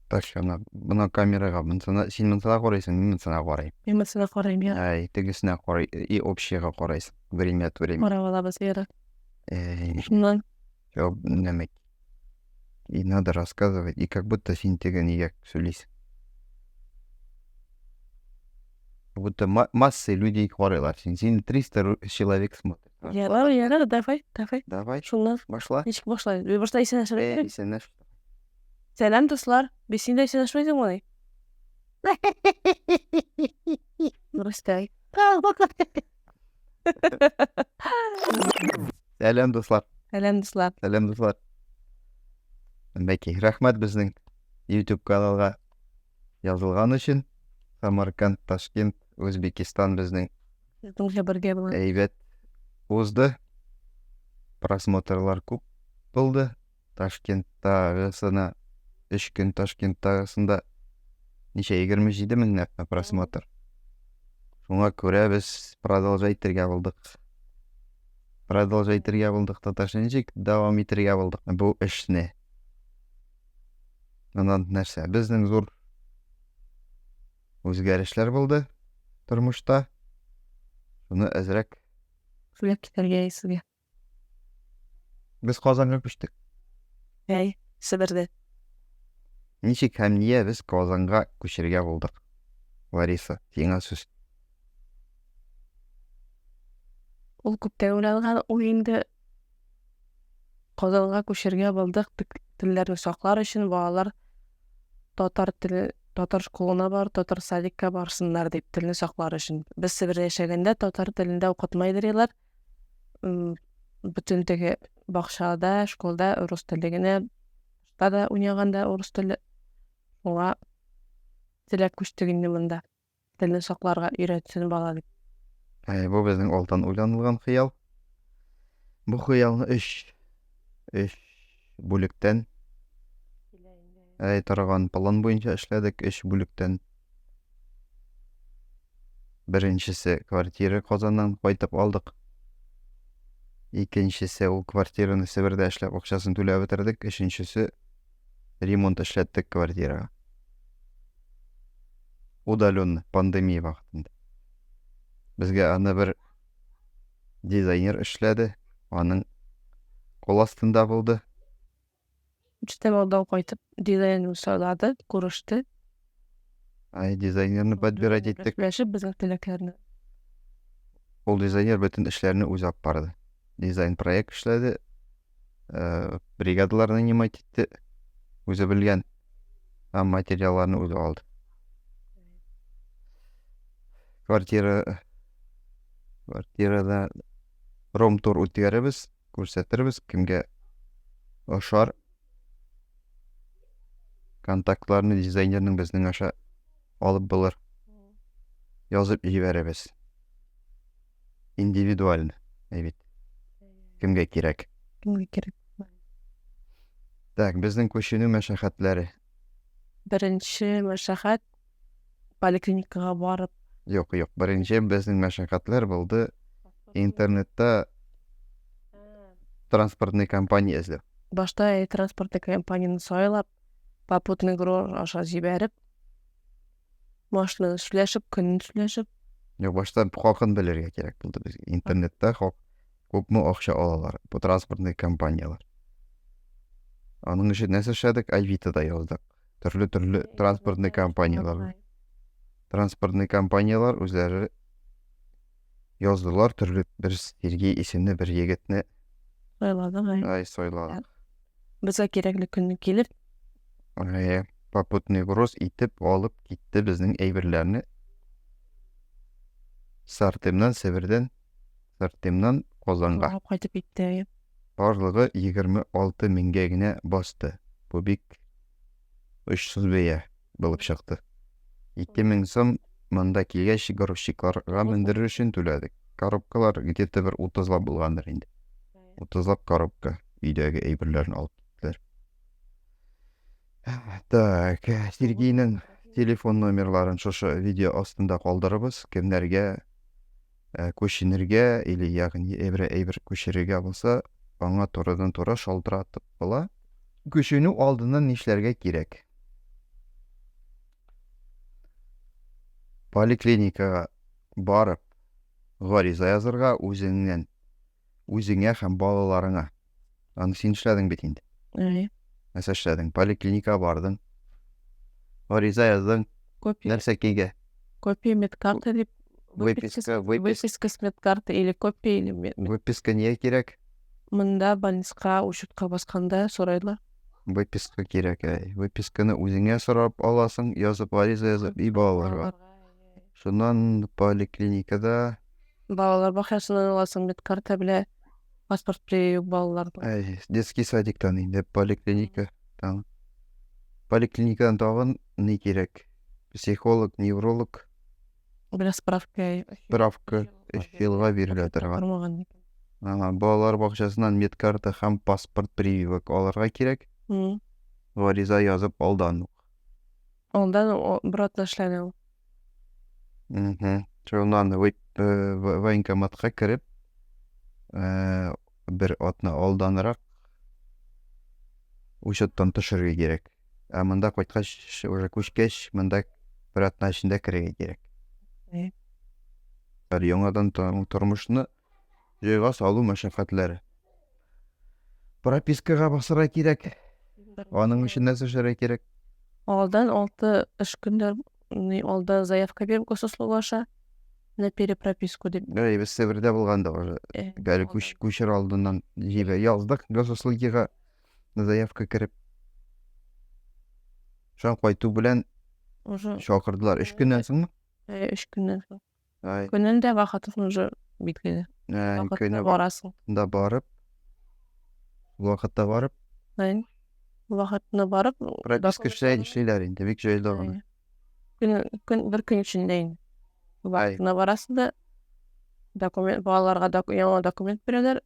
Так, бuna камераға сен мынсына қарайсың, мен мынсына қараймын. Мен сені қараймын, я. Ай, тегісіне қарай, и общийға қарайсың. Время от времени. Қарап алабыз, я. Э, Шуннан. Жоқ, неме. И надо рассказывать, и как будто сен тегі неге сөйлейсің. Как будто массы людей қарайлар. Сен 300 человек смотрит. Я, давай. Давай, Шуннан. башла. Ничек башлай? Башта исен ашырай. Сен нәш. Сәлем, дуслар. Без син дә исен ашмайсың моны. Нурыстай. Сәлем, достар. Сәлем, дуслар. Сәлем, достар. Бәке, рахмат біздің YouTube каналға жазылған үшін. Самарканд, Ташкент, Өзбекистан біздің Сіздің бірге болған. әйбет озды. Просмотрлар көп болды. Ташкенттағысына 3 күн Ташкенттағысында неше 27 мең просмотр. Шуңа көрә біз продолжайтерге болдық. Продолжайтерге болдық татаршанчик, давам итергә болдық. Бұл ішне. Анан нәрсә, біздің зур өзгәрешләр болды тормышта. Шуны әзрәк Сөйләп китәргә исегә. біз Казанға күчтек. Әй, Себерде. Ничек һәм нигә без Казанга күчәргә булдык? Лариса, сиңа сүз. Ул күптән уйланган уенде Казанга күчәргә булдык. Телләрне саклар өчен балалар татар теле, татар школына бар, татар садикка барсыннар дип телне саклар өчен. Без Себердә яшәгәндә татар телендә укытмайдырлар. Бүтән теге бакчада, школда рус теле генә, да уйнаганда рус теле. Шуңа теләк күчтек инде монда. Телне сакларга өйрәтсен бала дип. Бу безнең алдан уйланылган хыял. Бу хыялны 3 бүлектән торган план буенча эшләдек. 3 бүлектән. Беренчесе квартира Казаннан кайтып алдык. Икенчесе ул квартираны Себердә эшләп акчасын түләп бетердек. Өченчесе ремонт эшләттек квартирага. Удаленно, пандемия вакытында. Безгә аны бер дизайнер эшләде. Аның кул астында булды. Үчтән алдан кайтып дизайнны сайлады, күреште. Дизайнерны подбирать иттек. Сөйләшеп безнең теләкләрне. Ул дизайнер бөтен эшләрне үзе алып барды. Дизайн проект эшләде. Бригадаларны нанимать итте. Үзе белгән. Материалларны үзе алды. Квартирада ромтур үткәребез, күрсәтербез, кемгә ошар. Контактларны дизайнерның безнең аша алып булыр. Язып җибәрәбез. Индивидуаль, әйбит. Кемгә кирәк? Кемгә кирәк? Так, безнең күченү мәшәкатьләре. Беренче мәшәкать поликлиникага барып. Юк. Беренче безнең мәшәкатьләр булды. Интернетта транспортный компания эзләп. Башта транспортлы компанияны сайлап, попутный груз аша җибәреп, машинаны сөйләшеп, көнне сөйләшеп. Юк, башта хакын белергә кирәк булды безгә. Интернетта күпме акча алалар бу транспортный компаниялар. Аның өчен нәрсә эшләдек? Авитода яздык. Төрле транспортный компаниялар. Транспортный компаниялар үзләре яздылар, төрле бер Сергей исемле бер егетне сайлады. Безгә кирәкле көнне килеп, попутный груз итеп алып китте безнең әйберләрне. Сартемнан Себердән, Сартемнан Казанга. Кайтып китте. Барлыгы 26 меңгә генә басты. Бу бик очсыз бәя булып чыкты. 2000 сум монда килгәч грузчикларга мендерер өчен түләдек. Коробкалар где-то бер 30лап булгандыр инде. 30лап коробка өйдәге әйберләрне алып киттеләр. Так, Сергейнең телефон номерларын шушы видео астында калдырыбыз. Кемнәргә күченергә или ягъни әйбер күчерергә булса, аңа турыдан-туры шалтыратып була. Күченү алдыннан нишләргә кирәк? поликлиникага барып, гариза язырга үзеңә һәм балаларыңа. Аны син эшләдең бит инде. Нәрсә эшләдең? Поликлиникага бардың. Гариза яздың. Копия, Нәрсә кигә? копия медкарты дип, Выписка. выписка с медкарты или копия или Выписка нигә кирәк? мында больницка учетка басканда сорайлар. Выписка кирәк. Выписканы үзеңә сорап аласың, язып, гариза язып, и балаларга. Шуннан поликлиникада Балалар бакчасынан аласың медкарта белән паспорт прививок балаларның. детский садиктан инде поликлиника. Поликлиникадан тагын ни кирәк? Психолог, невролог, Белән справка. справка 3 елга бирелә торган. Балалар бакчасынан медкарта һәм паспорт прививок алырга кирәк. Гариза язып алдан. Ондан бер атна эшләнә. Шуннан военкоматка кирип, бер атна алданрак учеттан төшәргә кирәк. Монда кайткач, уже күчкәч, монда бер атна эчендә кирергә кирәк. Яңадан тормышны җайга салу мәшәкатьләре. Пропискага басырга кирәк. Аның өчен нәрсә эшләргә кирәк? Алдан 6 эш көннәр алда заявка биреп госуслугаша на перепрописку дип. Без Себердә булганда уже гәл күчер алдыннан җибә яздык госуслугига заявка кирип. Шуң кайту белән Уже шакырдылар. 3 көннән соңмы? 3 көннән соң. Ай, Көнендә вакытың уже биткән. көне Барасың. да барып, вакытта барып, Вакытына барып, прописка эшләйләр инде, бик җайлы гына. Бер көн эчендә инде. Вакытына барасың да документ, балаларга яңа документ бирәләр,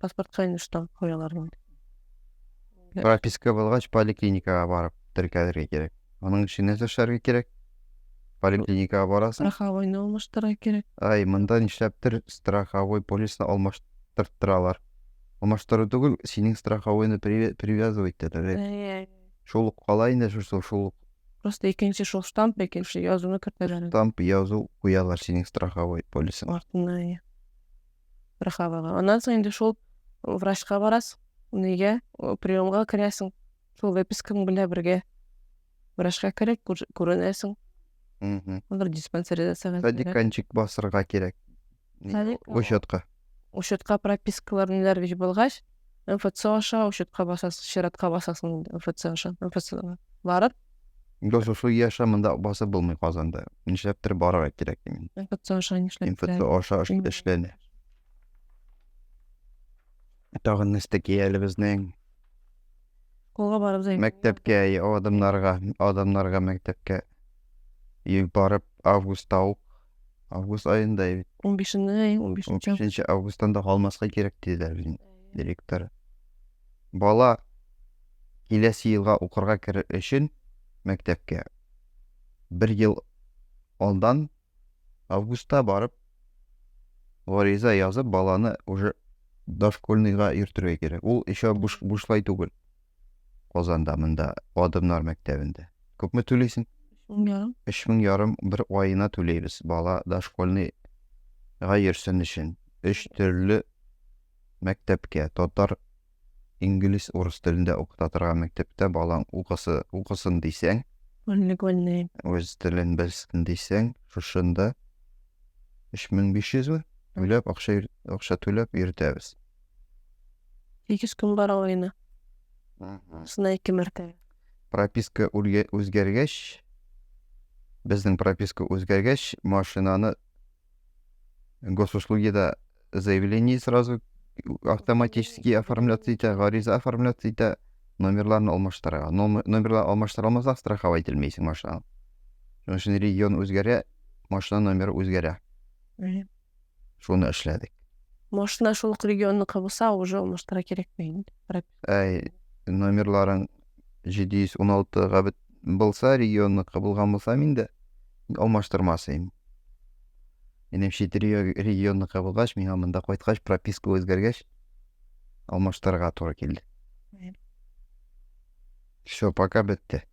паспортка штамп куялар. Прописка булгач, поликлиникага барып теркәлергә кирәк. Аның өчен нәрсә эшләргә кирәк? Поликлиникага барасың. Страховойны алмаштырырга кирәк. Монда нишләптер страховой полисны алмаштыралар. Алмаштыру түгел, синең страховойны привязывать итәләр. Шул ук кала инде шул Просто икенче шул штамп, икенче язуны кертәләр. штамп язу куялар синең страховой полисын. Артына. Страховойга. Аннан соң инде шул врачка барасың. Нигә? Приемга керәсең. Шул выпискаң белән бергә врачка кереп күренәсең. Алар диспансеризациягә. Садиканчик басырга кирәк. Учетка. Учетка пропискалар ниләр бит булгач, МФЦ аша учетка басасың, чиратка басасың МФЦ аша. МФЦ барып, Госуслуги аша монда басып булмый Казанда. Нишләптер барырга кирәк инде. МФЦ аша нишләп? МФЦ аша эшләнә. Тагын нестәки әле безнең Школга барып заявка. мәктәпкә, адамнарга мәктәпкә барып август айында 15 августан да калмаска кирәк диделәр безнең директор. Бала киләсе елга укырга керер өчен мәктәпкә 1 ел алдан августта барып гариза язып баланы уже дошкольныйга йөртергә кирәк. Ул еще бушлай түгел. Казанда монда адамнар мәктәбендә. Күпме түлисең? 3,5 бер айына түләйбез. Бала дошкольныйга йөрсен өчен 3 төрле мәктәпкә, татар, инглиз, урыс телендә укыта торган мәктәптә балаң укысын дисәң, үз телен белсен дисәң, шушында 3500 түләп акча түләп йөртәбез. 8 көн бара айына. Сына 2 мәртәбә. Прописка үзгәргәч, безнең прописка үзгәргәч, машинаны госуслугида заявление сразу автоматически оформляться итә, гариза оформляться итә, номерларны алмаштыра. Номерлар алмаштырылмаса страховать ителмәйсең машинаны. Шуның өчен регион үзгәрә, машина номеры үзгәрә. Шуны эшләдек. Машина шул регионныкы булса, уже алмаштыра кирәкме инде? Номерларын 716-га булса, регионныкы булган булса инде алмаштырмасын. Менемчә регионныкы булгач, миңа монда кайткач прописка үзгәргәч алмаштырырга туры килде. Всё, пока бетте.